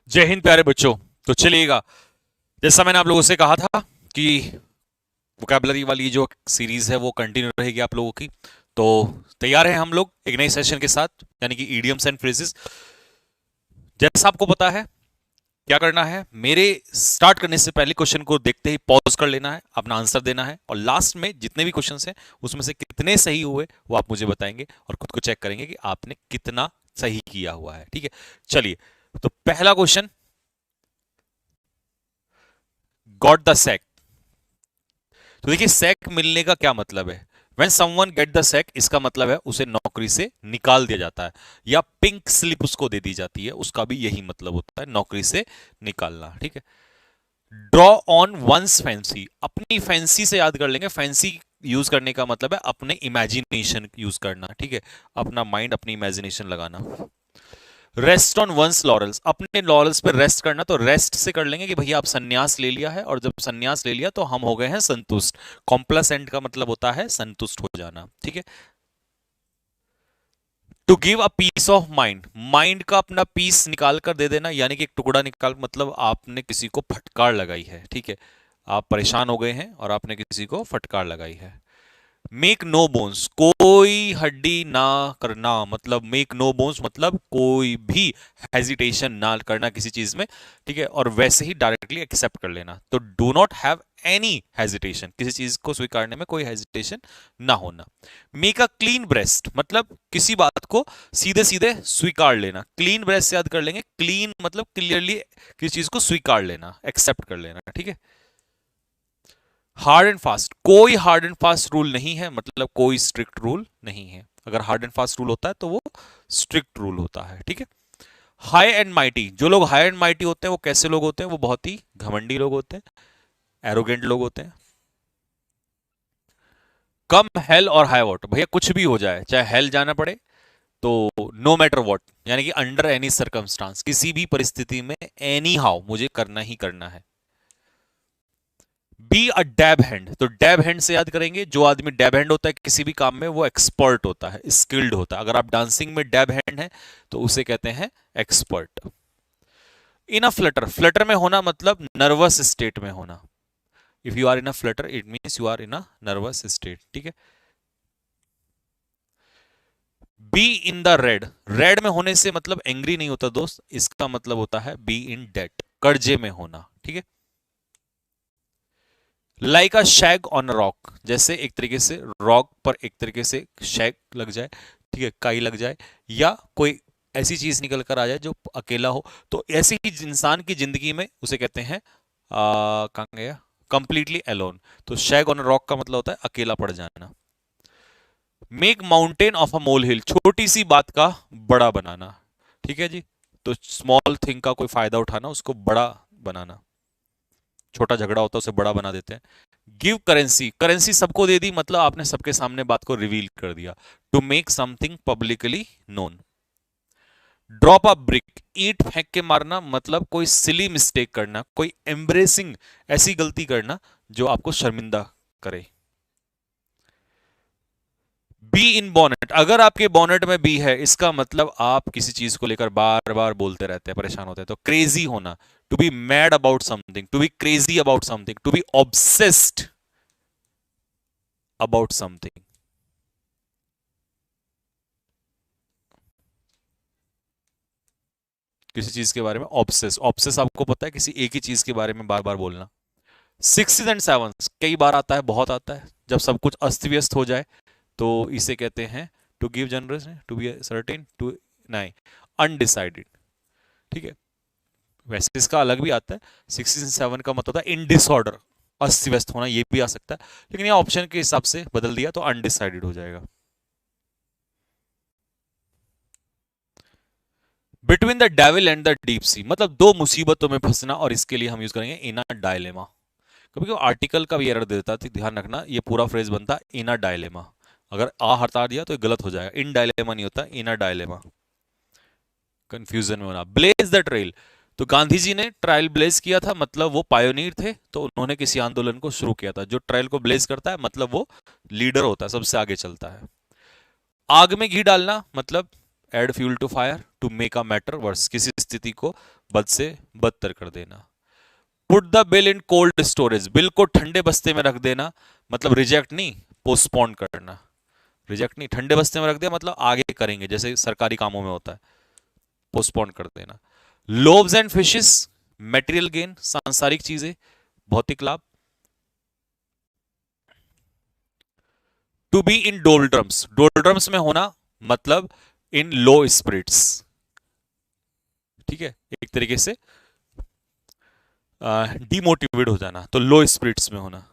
जय हिंद प्यारे बच्चों। तो चलिएगा, जैसा मैंने आप लोगों से कहा था कि वोकैबुलरी वाली जो सीरीज है वो कंटिन्यू रहेगी आप लोगों की। तो तैयार हैं हम लोग एक नए सेशन के साथ, यानी कि इडियम्स एंड फ्रेजेस। जैसा आपको पता है क्या करना है, मेरे स्टार्ट करने से पहले क्वेश्चन को देखते ही पॉज कर लेना है, अपना आंसर देना है, और लास्ट में जितने भी क्वेश्चंस हैं उसमें से कितने सही हुए वो आप मुझे बताएंगे और खुद को चेक करेंगे कि आपने कितना सही किया हुआ है। ठीक है, चलिए। तो पहला क्वेश्चन, गॉट द सैक। तो देखिए, सैक मिलने का क्या मतलब है। When someone get the sack, इसका मतलब है उसे नौकरी से निकाल दिया जाता है, या पिंक स्लिप उसको दे दी जाती है, उसका भी यही मतलब होता है, नौकरी से निकालना। ठीक है। ड्रॉ ऑन वंस फैंसी, अपनी फैंसी से याद कर लेंगे। फैंसी यूज करने का मतलब है अपने इमेजिनेशन यूज करना। ठीक है, अपना माइंड, अपनी इमेजिनेशन लगाना। रेस्ट ऑन वंस लॉरल्स, अपने लॉरल्स पे रेस्ट करना। तो रेस्ट से कर लेंगे कि भैया आप संन्यास ले लिया है, और जब संन्यास ले लिया तो हम हो गए हैं संतुष्ट। कॉम्प्लासेंट का मतलब होता है संतुष्ट हो जाना। ठीक है। To give a piece of mind, mind का अपना पीस निकाल कर दे देना, यानी कि एक टुकड़ा निकाल, मतलब आपने किसी को फटकार लगाई है। ठीक है, आप परेशान हो गए हैं और आपने किसी को फटकार लगाई है। मेक नो बोन्स, कोई हड्डी ना करना, मतलब मेक नो बोन्स मतलब कोई भी हेजिटेशन ना करना किसी चीज में। ठीक है, और वैसे ही डायरेक्टली एक्सेप्ट कर लेना। तो do not have any hesitation, किसी चीज को स्वीकारने में कोई हेजिटेशन ना होना। मेक अ क्लीन ब्रेस्ट, मतलब किसी बात को सीधे सीधे स्वीकार लेना। क्लीन ब्रेस्ट से याद कर लेंगे, क्लीन मतलब क्लियरली किसी चीज को स्वीकार लेना, एक्सेप्ट कर लेना। ठीक है। हार्ड एंड फास्ट, कोई हार्ड एंड फास्ट रूल नहीं है, मतलब कोई स्ट्रिक्ट रूल नहीं है। अगर हार्ड एंड फास्ट रूल होता है तो वो स्ट्रिक्ट रूल होता है। ठीक है। हाई एंड माइटी, जो लोग हाई एंड माइटी होते हैं वो कैसे लोग होते हैं, वो बहुत ही घमंडी लोग होते हैं, एरोगेंट लोग होते हैं। कम हेल और हाई वॉट, भैया कुछ भी हो जाए, चाहे हेल जाना पड़े तो नो मैटर वॉट, यानी कि अंडर एनी सर्कमस्टांस, किसी भी परिस्थिति में, एनी हाउ मुझे करना ही करना है। बी अ डैब हैंड, तो डैब हैंड से याद करेंगे, जो आदमी डैब हैंड होता है किसी भी काम में वो एक्सपर्ट होता है, स्किल्ड होता है। अगर आप डांसिंग में डैब हैंड है तो उसे कहते हैं expert. In a flutter, flutter में होना मतलब नर्वस स्टेट में होना। If you are in a flutter it means you are in a nervous state. ठीक है। Be in the red, red में होने से मतलब एंग्री नहीं होता दोस्त, इसका मतलब होता है बी इन डेट, कर्जे में होना। ठीक है। लाइक अ शैग ऑन रॉक, जैसे एक तरीके से रॉक पर एक तरीके से शैग लग जाए, ठीक है, काई लग जाए, या कोई ऐसी चीज निकल कर आ जाए जो अकेला हो, तो ऐसी ही इंसान की जिंदगी में उसे कहते हैं कहाँ गया, कंप्लीटली अलोन। तो शैग ऑन रॉक का मतलब होता है अकेला पड़ जाना। मेक माउंटेन ऑफ अ मोल हिल, छोटी सी बात का बड़ा बनाना। ठीक है जी। तो स्मॉल थिंग का कोई फायदा उठाना, उसको बड़ा बनाना। छोटा झगड़ा होता है उसे बड़ा बना देते हैं। गिव करेंसी, करेंसी सबको दे दी, मतलब आपने सबके सामने बात को रिवील कर दिया। To make something publicly known. Drop a brick, ईंट फेंक के मारना, मतलब कोई सिली मिस्टेक करना, कोई एम्ब्रेसिंग ऐसी गलती करना जो आपको शर्मिंदा करे। बी इन बॉनेट, अगर आपके बॉनेट में बी है इसका मतलब आप किसी चीज को लेकर बार बार बोलते रहते हैं, परेशान होते हैं। तो क्रेजी होना, to be mad about something, to be crazy about something, to be obsessed about something. किसी चीज के बारे में ऑब्सेस, ऑब्सेस आपको पता है किसी एक ही चीज के बारे में बार बार बोलना। सिक्स एंड सेवन कई बार आता है, बहुत आता है, जब सब कुछ अस्त व्यस्त हो जाए तो इसे कहते हैं to give generous, to be certain, to नहीं, अनडिसाइडेड। ठीक है। वैसे इसका अलग भी आता है, सिक्स एंड सेवन का मतलब होता है इन डिसऑर्डर, अस्त व्यस्त होना, ये भी आ सकता है, लेकिन ये ऑप्शन के हिसाब से बदल दिया तो अनडिसाइडेड हो जाएगा। Between the devil and the deep sea, मतलब दो मुसीबतों में फंसना, और इसके लिए हम यूज करेंगे इन अ डायलेमा। कभी कभी आर्टिकल का भी एरर देता है, तो ध्यान रखना, ये पूरा फ्रेज बनता है इन अ डायलेमा। अगर आ हटा दिया तो ये गलत हो जाएगा, इन डायलेमा नहीं होता, इन अ डायलेमा। कंफ्यूजन में होना। ब्लेज द ट्रेल, तो गांधी जी ने ट्रायल ब्लेज किया था, मतलब वो पायोनीर थे, तो उन्होंने किसी आंदोलन को शुरू किया था। जो ट्रायल को ब्लेज करता है मतलब वो लीडर होता है, सबसे आगे चलता है। आग में घी डालना मतलब add fuel to fire, to make a matter worse, किसी स्थिति को बद से बदतर कर देना। Put the bill in cold storage, bill को ठंडे बस्ते में रख देना, मतलब रिजेक्ट नहीं, पोस्टपोन करना। रिजेक्ट नहीं, ठंडे बस्ते में रख दिया मतलब आगे करेंगे, जैसे सरकारी कामों में होता है, पोस्टपोन कर देना। Loaves and fishes, material gain, सांसारिक चीजें, भौतिक लाभ। टू बी इन डोल्ड्रम्स, डोल्ड्रम्स में होना मतलब इन लो स्पिरिट्स, ठीक है, एक तरीके से डिमोटिवेट हो जाना, तो लो स्पिरिट्स में होना।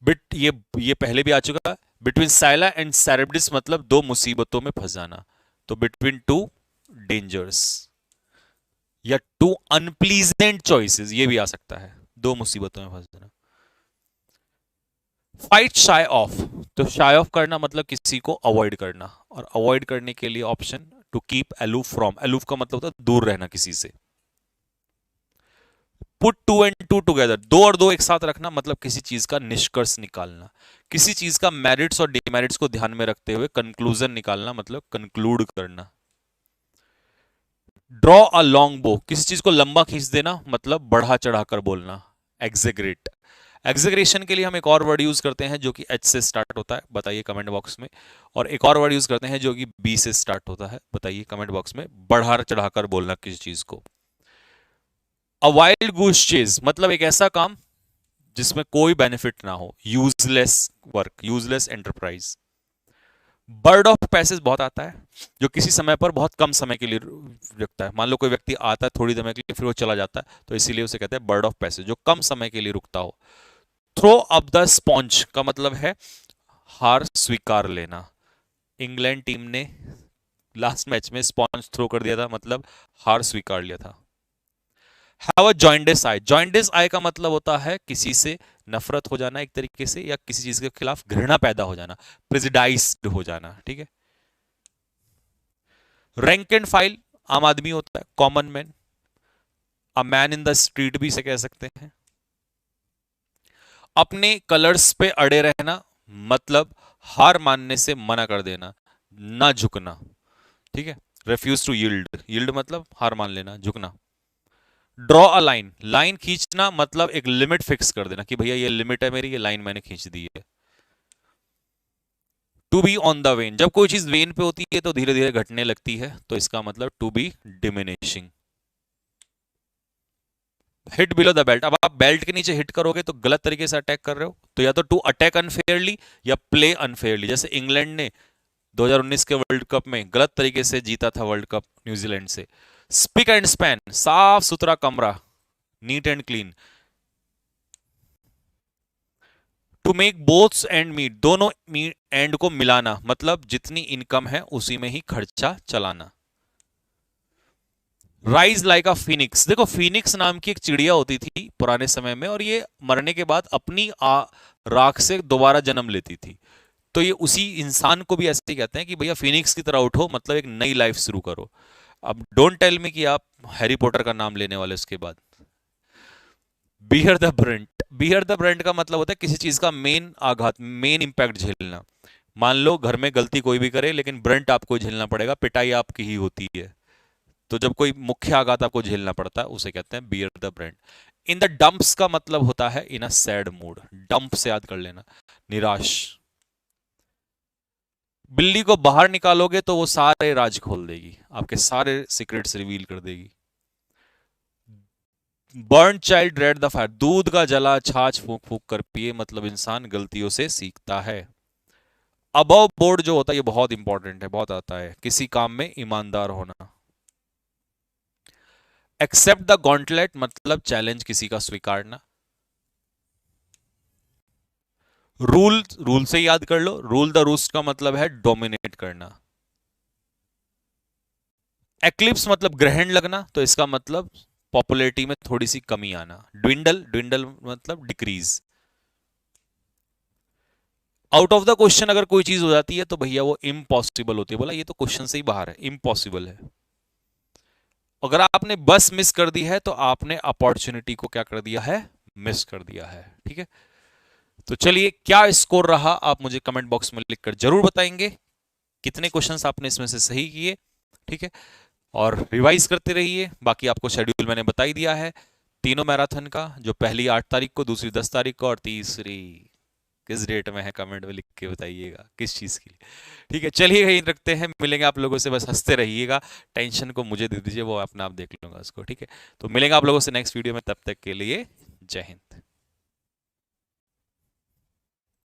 बिट ये पहले भी आ चुका है। बिटवीन साइला एंड सैरेब्डिस मतलब दो मुसीबतों में फंस जाना, तो बिटवीन टू डेंजर्स, या टू अनप्लीजेंट चॉइसेस, ये भी आ सकता है, दो मुसीबतों में फंस जाना। फाइट शाय ऑफ, तो शाय ऑफ करना मतलब किसी को अवॉइड करना, और अवॉइड करने के लिए option to keep aloof from, aloof का मतलब होता है दूर रहना किसी से। Put two and two together, दो और दो एक साथ रखना मतलब किसी चीज का निष्कर्ष निकालना, किसी चीज का मेरिट्स और डिमेरिट्स को ध्यान में रखते हुए कंक्लूजन निकालना मतलब कंक्लूड करना। ड्रॉ अ लॉन्ग बो, किसी चीज को लंबा खींच देना मतलब बढ़ा चढ़ाकर बोलना। एग्जेग्रेट, एग्जेग्रेशन के लिए हम एक और वर्ड यूज करते हैं जो कि एच से स्टार्ट होता है, बताइए कमेंट बॉक्स में। और एक और वर्ड यूज करते हैं जो कि बी से स्टार्ट होता है, बताइए कमेंट बॉक्स में। बढ़ा चढ़ाकर बोलना किसी चीज को। अ वाइल्ड गूस चेज मतलब एक ऐसा काम जिसमें कोई बेनिफिट ना हो, useless work, useless enterprise. Bird of passage बहुत आता है, जो किसी समय पर बहुत कम समय के लिए रुकता है। मान लो कोई व्यक्ति आता है थोड़ी समय के लिए फिर वो चला जाता है, तो इसीलिए उसे कहते हैं बर्ड ऑफ पैसेज, जो कम समय के लिए रुकता हो। थ्रो अप द स्पॉन्ज का मतलब है हार स्वीकार लेना। इंग्लैंड टीम ने लास्ट मैच में स्पॉन्ज थ्रो कर दिया था, मतलब हार स्वीकार लिया था। Have a jaundice eye, jaundice eye का मतलब होता है किसी से नफरत हो जाना एक तरीके से, या किसी चीज के खिलाफ घृणा पैदा हो जाना, प्रेजुडाइज्ड हो जाना, ठीक है। रैंक एंड फाइल आम आदमी होता है, common man. A man in the street भी इसे कह सकते हैं। अपने कलर्स पे अड़े रहना मतलब हार मानने से मना कर देना, ना झुकना, ठीक है। रेफ्यूज टू यील्ड, यील्ड मतलब हार मान लेना, झुकना। ड्रॉ अ लाइन, लाइन खींचना मतलब एक लिमिट फिक्स कर देना कि भैया ये लिमिट है मेरी, ये लाइन मैंने खींच दी है। To be on the wane, जब कोई चीज वेन पे होती है तो धीरे धीरे घटने लगती है, तो इसका मतलब to be diminishing. Hit below the belt, अब आप बेल्ट के नीचे हिट करोगे तो गलत तरीके से अटैक कर रहे हो, तो या तो टू अटैक अनफेयरली या प्ले अनफेयरली। जैसे इंग्लैंड ने 2019 के वर्ल्ड कप में गलत तरीके से जीता था वर्ल्ड कप न्यूजीलैंड से। स्पिक एंड स्पैन, साफ सुथरा कमरा, neat and clean. To make both's and meet, दोनों एंड को मिलाना मतलब जितनी इनकम है उसी में ही खर्चा चलाना। राइज लाइक अ फिनिक्स, देखो फिनिक्स नाम की एक चिड़िया होती थी पुराने समय में, और ये मरने के बाद अपनी राख से दोबारा जन्म लेती थी। तो ये उसी इंसान को भी ऐसे ही कहते हैं कि भैया फिनिक्स की तरह उठो, मतलब एक नई लाइफ शुरू करो। अब डोंट टेल मी कि आप हैरी पॉटर का नाम लेने वाले उसके बाद। Bear the Brunt, bear the Brunt का मतलब होता है किसी चीज का मेन आघात, मेन इंपैक्ट झेलना। मान लो घर में गलती कोई भी करे लेकिन ब्रंट आपको झेलना पड़ेगा, पिटाई आपकी ही होती है, तो जब कोई मुख्य आघात आपको झेलना पड़ता है उसे कहते हैं bear the Brunt. In the dumps का मतलब होता है इन अ सैड मूड, डंप से याद कर लेना, निराश। बिल्ली को बाहर निकालोगे तो वो सारे राज खोल देगी, आपके सारे सीक्रेट्स रिवील कर देगी। Burn child read the fire, दूध का जला छाछ फूंक फूंक कर पिए, मतलब इंसान गलतियों से सीखता है। अबव बोर्ड जो होता है ये बहुत इंपॉर्टेंट है, बहुत आता है, किसी काम में ईमानदार होना। एक्सेप्ट द गॉन्टलेट मतलब चैलेंज किसी का स्वीकारना। रूल, रूल से याद कर लो, रूल द रूस्ट का मतलब है डोमिनेट करना। एक्लिप्स मतलब ग्रहण लगना, तो इसका मतलब पॉपुलैरिटी में थोड़ी सी कमी आना। ड्विंडल, ड्विंडल मतलब decrease. Out of the question अगर कोई चीज हो जाती है तो भैया वो इम्पॉसिबल होती है, बोला ये तो क्वेश्चन से ही बाहर है, इम्पॉसिबल है। अगर आपने बस मिस कर दी है तो आपने अपॉर्चुनिटी को क्या कर दिया है, मिस कर दिया है, ठीक है। तो चलिए क्या स्कोर रहा आप मुझे कमेंट बॉक्स में लिखकर जरूर बताएंगे। कितने क्वेश्चंस आपने इसमें से सही किए, ठीक है। और रिवाइज करते रहिए। बाकी आपको शेड्यूल मैंने बता ही दिया है तीनों मैराथन का, जो पहली 8 तारीख को, दूसरी 10 तारीख को और तीसरी किस डेट में है, कमेंट में लिख के बताइएगा किस चीज के लिए, ठीक है। चलिए यही रखते हैं, मिलेंगे आप लोगों से, बस हंसते रहिएगा, टेंशन को मुझे दे दीजिए, वो अपना आप देख लूंगा उसको, ठीक है। तो मिलेंगे आप लोगों से नेक्स्ट वीडियो में, तब तक के लिए जय हिंद।